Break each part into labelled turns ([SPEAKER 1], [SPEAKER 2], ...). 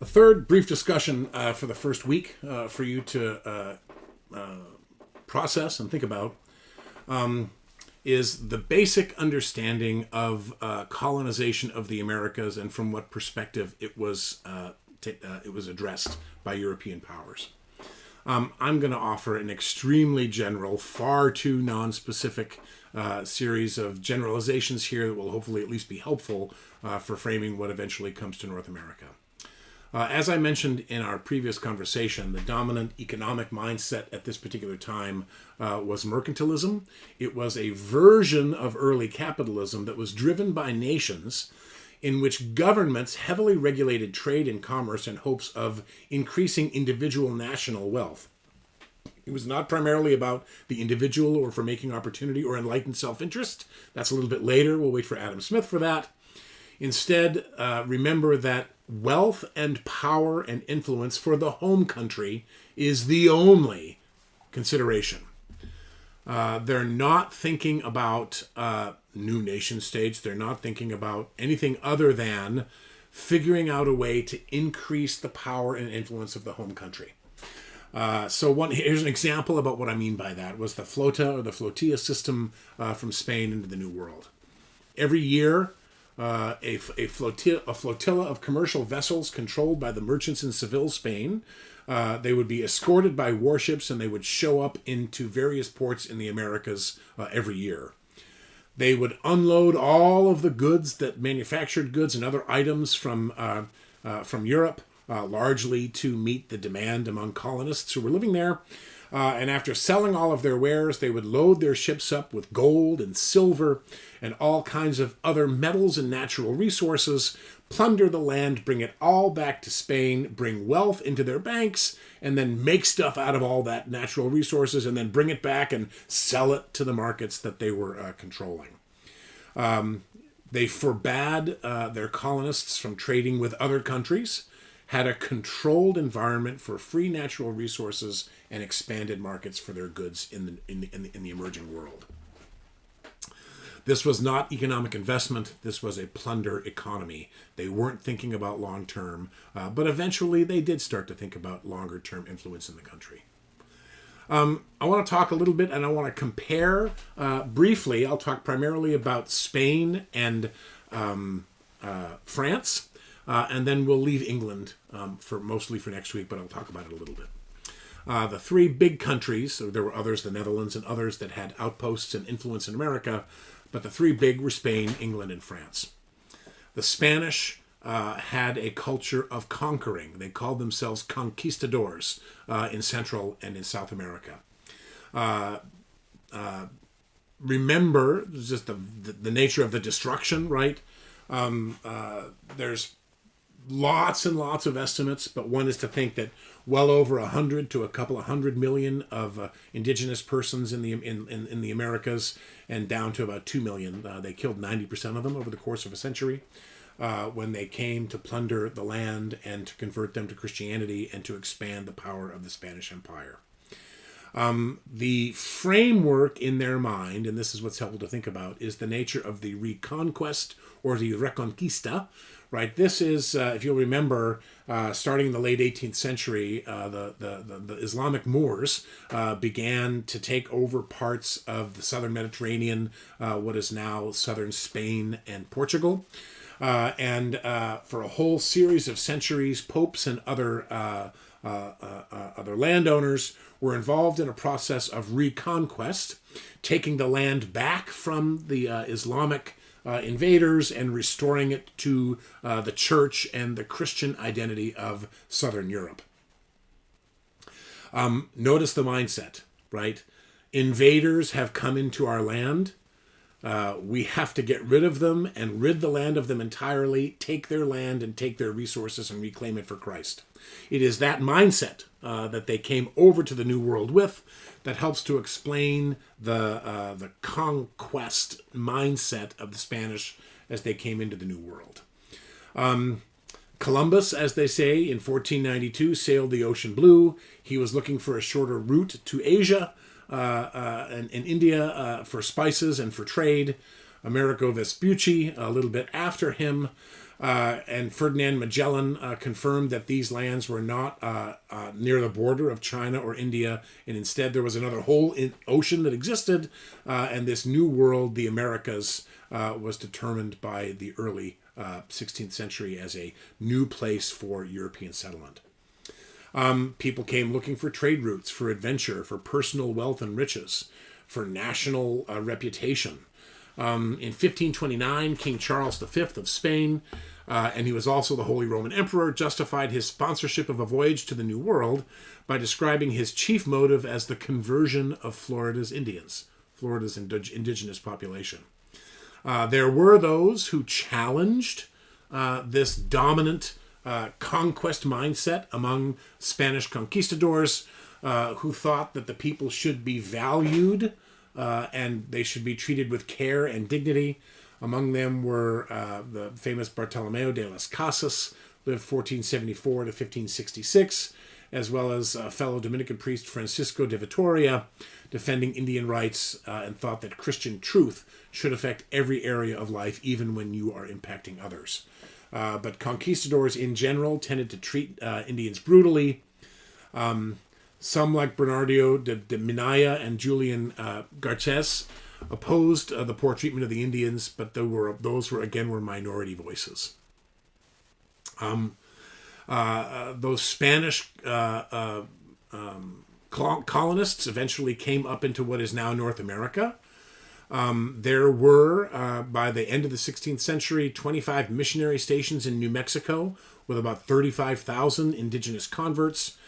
[SPEAKER 1] A third brief discussion for the first week for you to process and think about is the basic understanding of colonization of the Americas and from what perspective it was addressed by European powers. I'm going to offer an extremely general, far too non-specific series of generalizations here that will hopefully at least be helpful for framing what eventually comes to North America. As I mentioned in our previous conversation, the dominant economic mindset at this particular time was mercantilism. It was a version of early capitalism that was driven by nations in which governments heavily regulated trade and commerce in hopes of increasing individual national wealth. It was not primarily about the individual or for making opportunity or enlightened self-interest. That's a little bit later. We'll wait for Adam Smith for that. Instead, remember that wealth and power and influence for the home country is the only consideration. They're not thinking about new nation states. They're not thinking about anything other than figuring out a way to increase the power and influence of the home country. Here's an example about what I mean by that, was the flota or the flotilla system from Spain into the New World. Every year, a flotilla of commercial vessels controlled by the merchants in Seville, Spain. They would be escorted by warships and they would show up into various ports in the Americas every year. They would unload all of the goods, that manufactured goods and other items from Europe, largely to meet the demand among colonists who were living there. And after selling all of their wares, they would load their ships up with gold and silver and all kinds of other metals and natural resources, plunder the land, bring it all back to Spain, bring wealth into their banks, and then make stuff out of all that natural resources and then bring it back and sell it to the markets that they were controlling. They forbade their colonists from trading with other countries, had a controlled environment for free natural resources, and expanded markets for their goods in the emerging world. This was not economic investment. This was a plunder economy. They weren't thinking about long-term, but eventually they did start to think about longer-term influence in the country. I want to talk a little bit, and I want to compare briefly. I'll talk primarily about Spain and France, and then we'll leave England mostly for next week, but I'll talk about it a little bit. The three big countries, so there were others, the Netherlands and others that had outposts and influence in America, but the three big were Spain, England, and France. The Spanish had a culture of conquering. They called themselves conquistadors in Central and in South America. Remember just the nature of the destruction, right? There's lots and lots of estimates, but one is to think that well over 100 to a couple of 100 million of indigenous persons in the Americas, and down to about 2 million. They killed 90% of them over the course of a century when they came to plunder the land and to convert them to Christianity and to expand the power of the Spanish Empire. The framework in their mind, and this is what's helpful to think about, is the nature of the reconquest or the reconquista. Right. This is, if you'll remember, starting in the late 18th century, the Islamic Moors began to take over parts of the southern Mediterranean, what is now southern Spain and Portugal. And for a whole series of centuries, popes and other landowners were involved in a process of reconquest, taking the land back from the Islamic invaders and restoring it to the church and the Christian identity of Southern Europe. Notice the mindset, right? Invaders have come into our land. We have to get rid of them and rid the land of them entirely, take their land and take their resources and reclaim it for Christ. It is that mindset that they came over to the New World with that helps to explain the conquest mindset of the Spanish as they came into the New World. Columbus, as they say, in 1492 sailed the ocean blue. He was looking for a shorter route to Asia and India for spices and for trade. Amerigo Vespucci, a little bit after him, and Ferdinand Magellan confirmed that these lands were not near the border of China or India, and instead there was another whole ocean that existed, and this new world, the Americas, was determined by the early 16th century as a new place for European settlement. People came looking for trade routes, for adventure, for personal wealth and riches, for national reputation. In 1529, King Charles V of Spain, and he was also the Holy Roman Emperor, justified his sponsorship of a voyage to the New World by describing his chief motive as the conversion of Florida's Indians, Florida's indigenous population. There were those who challenged this dominant conquest mindset among Spanish conquistadors, who thought that the people should be valued and they should be treated with care and dignity. Among them were the famous Bartolomeo de las Casas, lived 1474 to 1566, as well as fellow Dominican priest Francisco de Vitoria, defending Indian rights and thought that Christian truth should affect every area of life, even when you are impacting others. But conquistadors in general tended to treat Indians brutally. Some, like Bernardo de Minaya and Julian Garces, opposed the poor treatment of the Indians, but those were minority voices. Those Spanish colonists eventually came up into what is now North America. There were, by the end of the 16th century, 25 missionary stations in New Mexico with about 35,000 indigenous converts.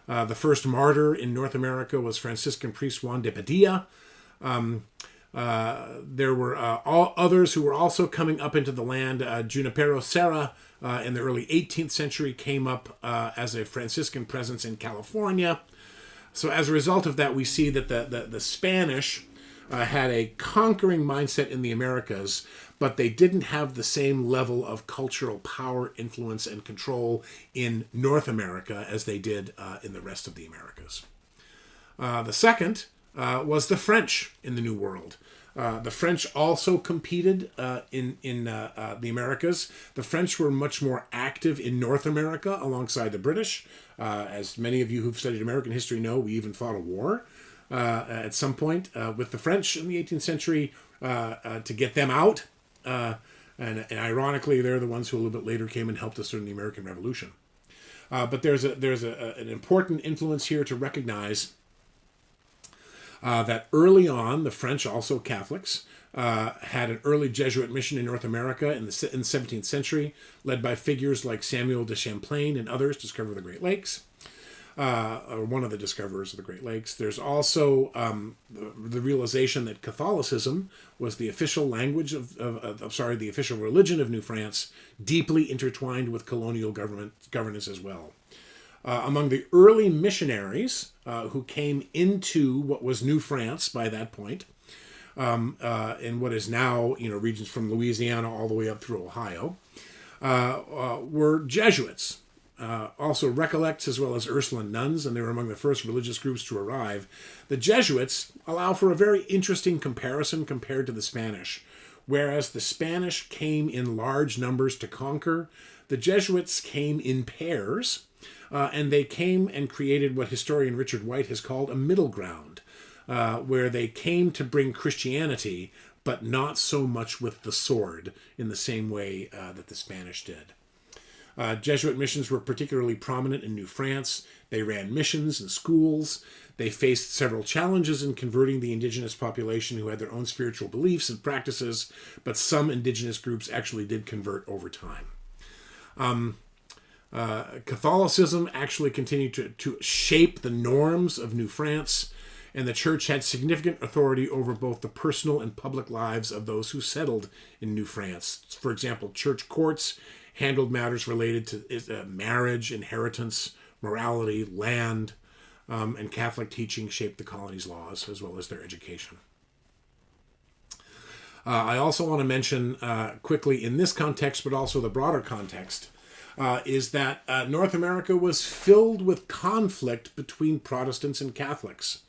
[SPEAKER 1] The first martyr in North America was Franciscan priest Juan de Padilla. There were all others who were also coming up into the land. Junipero Serra in the early 18th century came up as a Franciscan presence in California. So as a result of that, we see that the Spanish had a conquering mindset in the Americas, but they didn't have the same level of cultural power, influence, and control in North America as they did in the rest of the Americas. The second was the French in the New World. The French also competed in the Americas. The French were much more active in North America alongside the British. As many of you who've studied American history know, we even fought a war at some point with the French in the 18th century to get them out. And ironically, they're the ones who a little bit later came and helped us during the American Revolution. But there's an important influence here to recognize that early on, the French, also Catholics, had an early Jesuit mission in North America in the 17th century, led by figures like Samuel de Champlain and others, discoverer of the Great Lakes, or one of the discoverers of the Great Lakes. There's also the realization that Catholicism was the official language the official religion of New France, deeply intertwined with colonial governance as well. Among the early missionaries who came into what was New France by that point, in what is now regions from Louisiana all the way up through Ohio, were Jesuits. Also Recollects as well as Ursuline nuns, and they were among the first religious groups to arrive. The Jesuits allow for a very interesting comparison compared to the Spanish. Whereas the Spanish came in large numbers to conquer, the Jesuits came in pairs, and they came and created what historian Richard White has called a middle ground, where they came to bring Christianity, but not so much with the sword in the same way that the Spanish did. Jesuit missions were particularly prominent in New France. They ran missions and schools. They faced several challenges in converting the indigenous population who had their own spiritual beliefs and practices, but some indigenous groups actually did convert over time. Catholicism actually continued to shape the norms of New France, and the church had significant authority over both the personal and public lives of those who settled in New France. For example, church courts handled matters related to marriage, inheritance, morality, land, and Catholic teaching shaped the colony's laws as well as their education. I also want to mention quickly in this context, but also the broader context, is that North America was filled with conflict between Protestants and Catholics.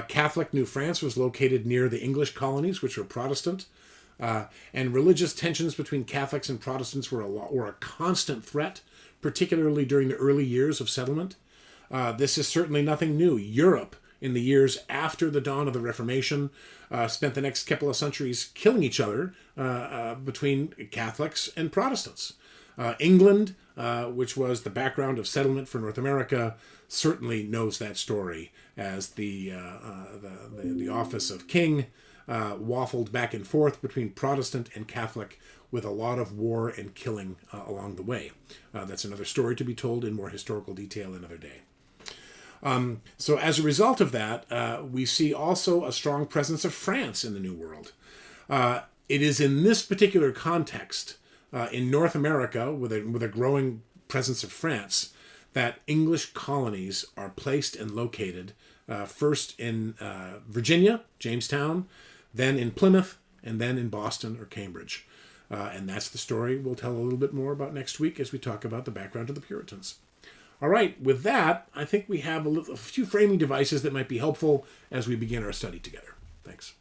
[SPEAKER 1] Catholic New France was located near the English colonies, which were Protestant. And religious tensions between Catholics and Protestants were a constant threat, particularly during the early years of settlement. This is certainly nothing new. Europe, in the years after the dawn of the Reformation, spent the next couple of centuries killing each other between Catholics and Protestants. England, which was the background of settlement for North America, certainly knows that story, as the office of king waffled back and forth between Protestant and Catholic, with a lot of war and killing along the way. That's another story to be told in more historical detail another day. So as a result of that, we see also a strong presence of France in the New World. It is in this particular context, in North America, with a growing presence of France, that English colonies are placed and located, first in Virginia, Jamestown, then in Plymouth, and then in Boston or Cambridge. And that's the story we'll tell a little bit more about next week as we talk about the background of the Puritans. All right, with that, I think we have a few framing devices that might be helpful as we begin our study together. Thanks.